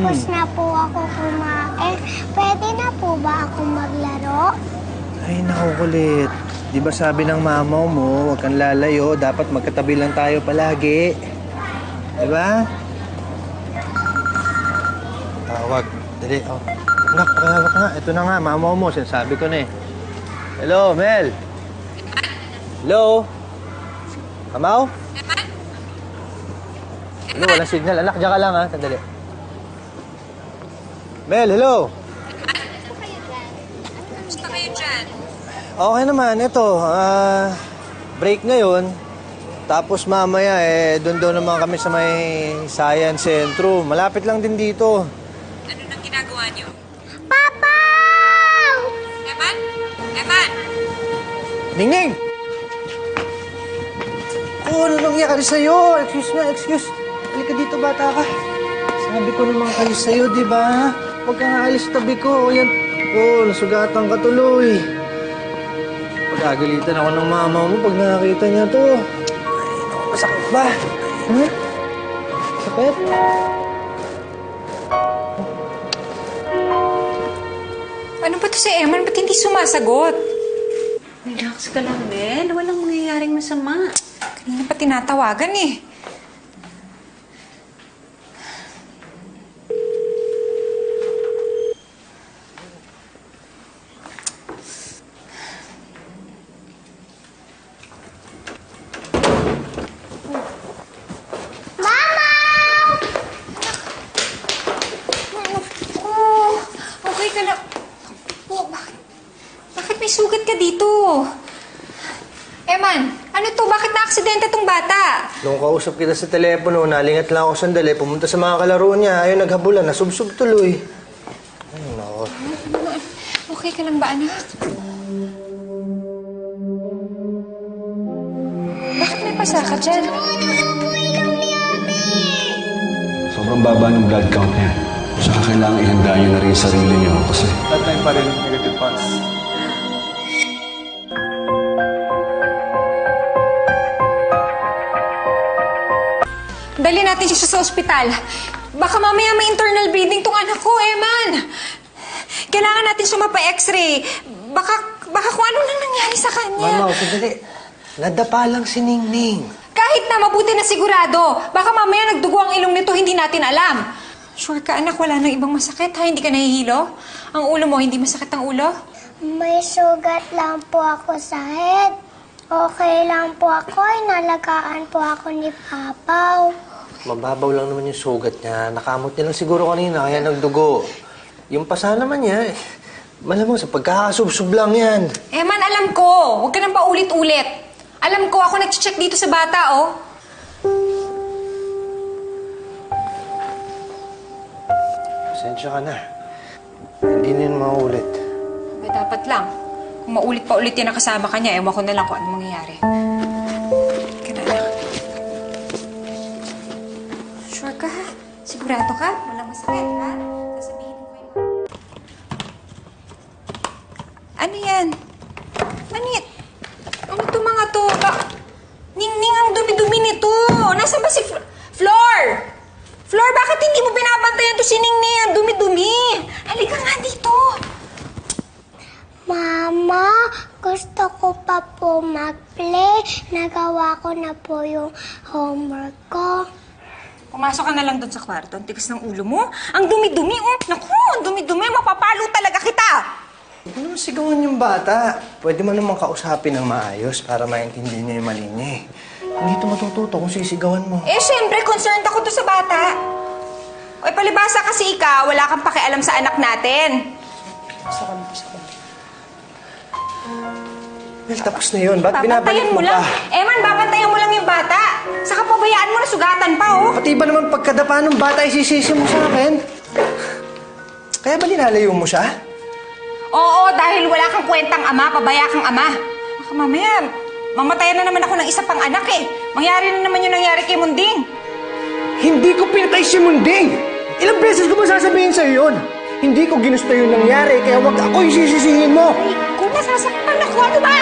Tapos na po ako kumain. Pwede na po ba ako maglaro? Ay, naku, kulit. Di ba sabi ng mama mo, huwag kang lalayo, dapat magkatabi lang tayo palagi. Di ba? Tawag. Dali, oh. Anak, pakihawak nga. Ito na nga, mama mo, sinasabi ko na eh. Hello, Mel? Hello? Kamaw? Hello, walang signal. Anak, diyan ka lang ha. Sandali. Mel, hello? Kamusta kayo dyan? Okay naman, ito. Break ngayon. Tapos mamaya, doon naman kami sa may Science Centro. Malapit lang din dito. Ano nang ginagawa niyo? Papa! Eman? Eman! Ningning! Oh, ano nangyari sa'yo? Excuse. Halika dito, bata ka. Sabi ko naman kayo sa'yo, di ba? Huwag kang aalis tabi ko. Yan. Oh, nasugatan ka tuloy. Pagagalitan ako ng mama mo pag nakakita niya to. Ay, naku, masakit ba? Ha? Sakit? Ano ba to si Eman? Ba't hindi sumasagot? Relax ka lang, Mel. Walang mangyayaring masama. Kanina pa tinatawagan eh. Okay ka na. Oh, bakit may sugat ka dito? Eman, ano to? Bakit na-aksidente tong bata? Nung kausap kita sa telepono, nalingat lang ako sandali, pumunta sa mga kalaro niya, ayaw naghabulan, nasubsob tuloy. Ay, nako. Okay ka lang ba, anak? Bakit may pasa ka dyan? Sobrang baba ng blood count niya. Saka kailangan ihanda niyo na rin yung sarili niyo kasi... That time pa rin, negative pulse. Dali natin siya sa ospital. Baka mamaya may internal bleeding tong anak ko, Eman. Kailangan natin siya mapa-x-ray. Baka kung ano nang nangyari sa kanya. Mama, sandali. Nadapa lang si Ningning. Kahit na mabuti na sigurado. Baka mamaya nagdugo ang ilong nito, hindi natin alam. Sure ka, anak, wala nang ibang masakit, ha? Hindi ka nahihilo? Ang ulo mo, hindi masakit ang ulo? May sugat lang po ako sa head. Okay lang po ako. Inalagaan po ako ni Papaw. Mababaw lang naman yung sugat niya. Nakamot niya lang siguro kanina, kaya nagdugo. Yung pasa naman niya, malamang sa pagkakasubsob lang yan. Eman, alam ko. Huwag ka nang paulit-ulit. Alam ko, ako nag-check dito sa bata, oh. Pasensya ka na. Hindi na yun maulit. Dapat lang. Kung maulit pa ulit yan ang kasama ka niya, ewan ko na lang kung ano mangyayari. Ka na, anak. Sure ka, ha? Sigurado ka? Walang masakit, ha? Sasabihin ko kayo. Ano yan? Manit! Ano to mga to? Ningning, ang dumi-dumi nito! Nasaan ba si Flor? Flor, bakit hindi mo binabantayan to si Ningning? Ang dumi-dumi! Halika nga dito! Mama, gusto ko pa po mag-play. Nagawa ko na po yung homework ko. Pumasok ka na lang doon sa kwarto. Ang tigas ng ulo mo. Ang dumi-dumi, oh. Naku, ang dumi-dumi. Mapapalo talaga kita. Huwag mo naman sigawan yung bata. Pwede mo naman kausapin ng maayos para maintindihan niya yung mali niya eh. Hindi ito matututo kung sisigawan mo. Eh, syempre, concerned ako to sa bata. O, palibasa kasi ikaw, wala kang pakialam sa anak natin. Basta ka. Well, tapos na yun. Ba't binabalik Babantayan mo mo lang. pa? Eman, babantayan mo lang yung bata. Saka pabayaan mo na sugatan pa, oh. Pati ba naman pagkadapa ng bata isisisi mo sa akin? Kaya ba ninalayo mo siya? Oo, dahil wala kang kwentang ama, pabaya kang ama. Baka mamaya, mamatayan na naman ako ng isa pang anak eh. Mangyari na naman yung nangyari kay Munding. Hindi ko pinatay si Munding! Ilang beses ko ba sasabihin sa'yo yun? Hindi ko ginusto yung nangyari, kaya wag ako yung sisisihin mo! Ay, kung nasasaktan ako, ano ba?